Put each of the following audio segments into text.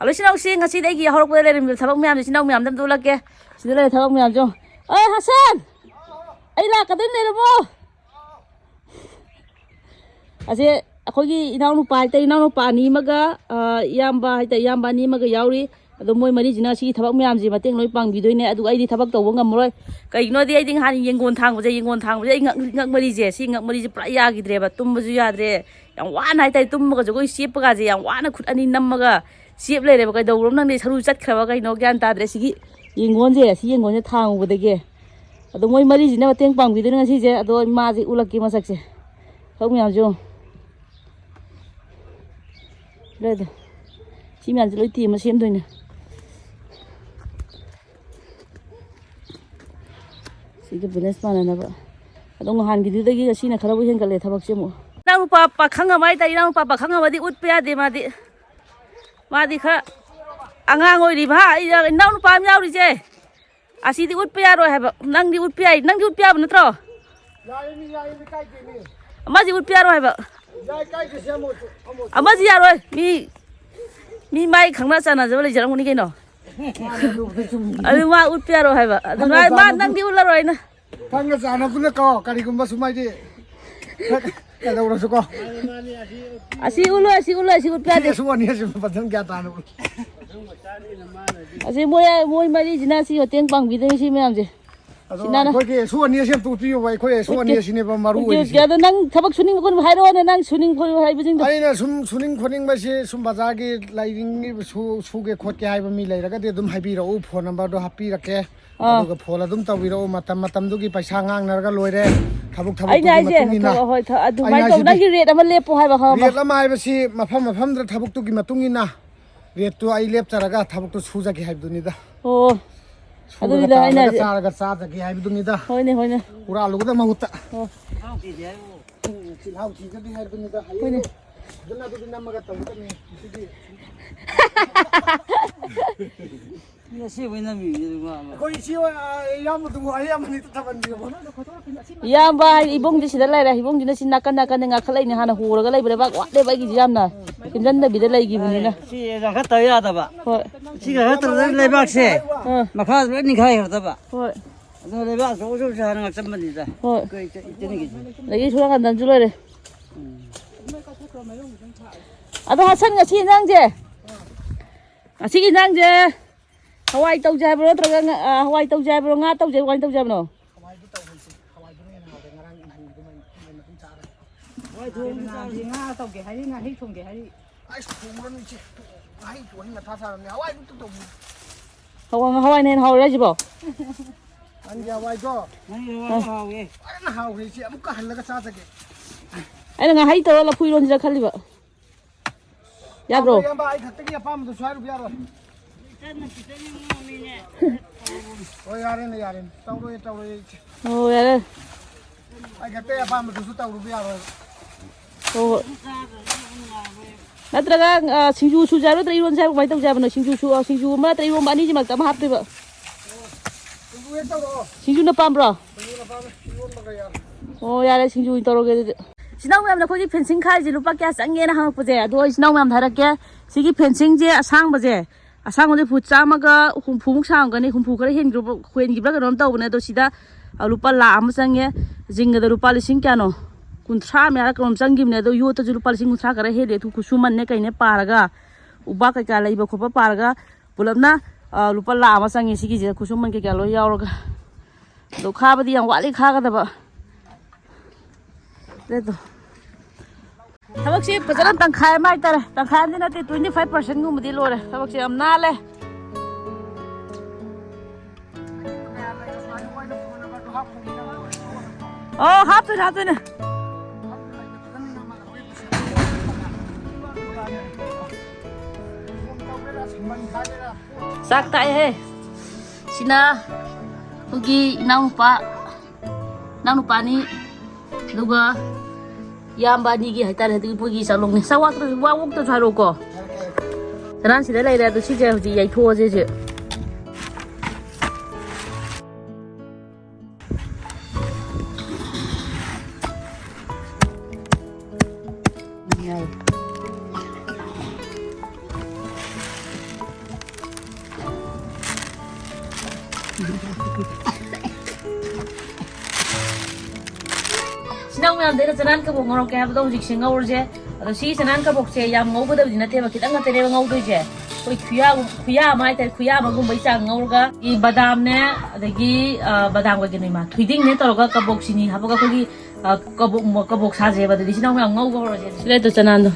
Hello, Sinoxing, I see the York with him with Tabam, you know me, I'm the lucky. See the letter of me, I'm Joe. Oh, Hassan! I like a dinner more. I say, Akogi, Inano Pata, Inano Pani Maga, Yamba, Yamba Nimaga Yauri, the Moy Marina, she Tabam, but think no pang be doing it. I did Tabak the Wongamore. You know the eating honey in one town was a one town, Marizia, seeing up Marizia Prayagi, but Tumbazuadre, and one night I Tumba go sheep Gazi, and one could any number. Sheep later, because the woman is who said Kabok, no Ganta, Dressy, in one day, seeing on the town with the gay. The Moy Maris never think pang, we didn't see there, though Mazi Ula came a section. Help me out, Joe. Red. She meant to team, machine doing it. See the business man and I don't know how to do the gear, seen a Karabian Galeta Bakshimo. Now, Papa Kanga might I know Papa Kanga, what it would pay at the Madi Madika Angango, now Pam Yauri. I see the wood pay, I have none the wood pay, none would pay on the throw. A muzzy would pay, I have a muzzy, me, my Kangasan as well as Jamonino. I don't want wood pay, I have a man, none the Ullarina. Kangasan of the car, Caricumba, my dear. I see Ula, she would play this one years, but don't get on. I say, boy, my Nasi or ten pang with the Shimamzi. So near him to you, I call so near Shineva Maru. The Nang Tabak Suning would hide on and I'm swinging for everything. I know some swinging putting my some bazagi lighting who get quite gave me later. I did them happy to open for number to happy care. The Pola don't tell with all Matamatuki by Shangang Narga Loide. I do my rate. I'm a lepo have a home. I see my farm of 100 Tabuki Matungina. We have to I left Taraga Tabuku Suzaki have Dunida. Oh, I don't know. I got Sazaki have Dunida. Hoine, Ura look at the Mahuta. Oh, how did you have Dunida? The Namagata. Yamba, Ibong this is the letter. He won't see Nakana and Akalina Hana who were like whatever is Yamna. Can then be the lady giving she is a Hatayadaba. She got the Lebac say. My father running higher the back. No, the back also having somebody there. Like it's one than July. I don't have some of the I see it down there. Hawaii tàu jai bro, Hawaii tàu jai bro, Nga tàu jai, Hawaii tàu jai bro. Hawaii nên Hawaii gì bro? Anh Hawaii cho. Anh là hay tàu là phui luôn ra khăn đi bro. Ya bro. Oh, yarin. Oh, yeah. I got there about the Suta Rubia. Oh, Natraga, Sinju Sujaro, the Ivan White of Javana, Sinju, Mata, you manage my happy. Sinju no Pambra. Oh, yeah, Sinju interrogated. Now I'm the fencing cars, you look at us again. How for there? Do is now I'm Haraka, Sigi fencing, a sang was there. A sang of the foot Samaga, whom Pumsang and whom Pukahin group when you brought on top when Dosida, a Lupala Amasange, Zinga the Lupali Sincano. Kuntra Marakan Sangim, Nedo, you to Lupalsing Saka head to Kusuma Neka in a paraga, Ubaka Kala, Copa Paraga, Pulabna, Lupala Amasang, Sigi, Kusuman Kalo Yaroga. Look, Habadi and Wally Kagadaba. Tabakshi, Pasaran Tankai Maiter, Tankandina 25% Gumudi Lord, Tabakshi, I'm Nale. Oh, happen. Sakta he. Sina Ugi Nanupa ni Luga Yamba Nigi Hatar Pugi Salong. Sawak walk to Charoko. Ransi the lady to see the Yaito. Sinang mo yan, dito Chanan Kabok ngorok kaya ba daw hujik ngawur je. Ado si Chanan Kabok je yam ngaw ba daw di nate ba kitang ngate ba ngaw doy je. Koi khuya mai tai khuya ma gum bai chang ngawur ga i badam ne adagi badam ga gini ma thuiding ne toroga kabok sini habaga koi kabok sa je ba di sinang mo yang ngaw ga je. Sile to Chanan do.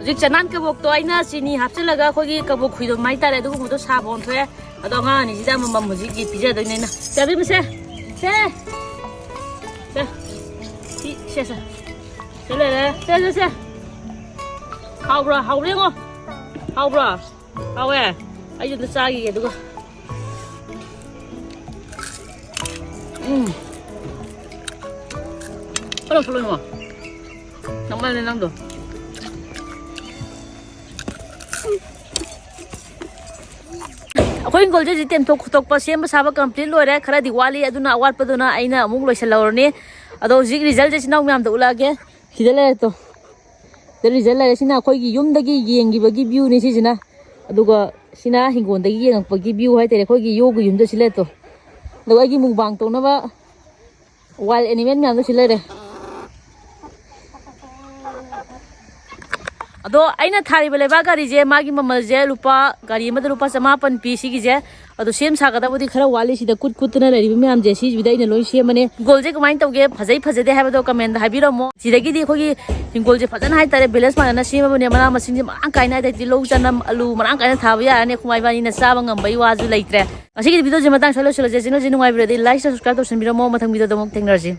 Hujik Chanan Kabok to aina sini hapchilaga khogi kabok khuido mai tare du mo to sa bon thoe ado nga ni sida mam hujik gi pija do ne na chabi mse se se hau bra hau le ngo hau bra hau e ayu to sa gi du Palo mo namal ne nang do Koi ngol je tem tok pa sem sa ba complete lore khara diwali aduna awat paduna aina amuk loisal lorni ado jig result je sinau myam da ulage hidale to the result la sina khoi gi yum da gi yengi ba gi view ni si sina aduga sina hingon da gi yeng pa gi view hai tere khoi gi yo gi yum da sile to do gi mung bang to na ba wild animal myam da sile re ado aina thari bele ba gari je magi mamal je lupa gari ma lupa chamapan pi si gi je ado sem sa gada bodi khara wali si da kut kut na ri mi am je si bi dai na loi sem mane gol je kamain tawge phajai phajade ha ba do comment ha bi ro mo si da gi di khogi gol je phajan hai tare balance ma na sem bane mana masing je ma kai na dai ti lo chanam alu ma kai na tha ba ya ne khumai ba ni na sa ba ngam bai wa ju leitre asi gi video je matang solo solo je channel je nungai bi ro dei like subscribe to sin bi ro mo mathang video do mo thengnar ji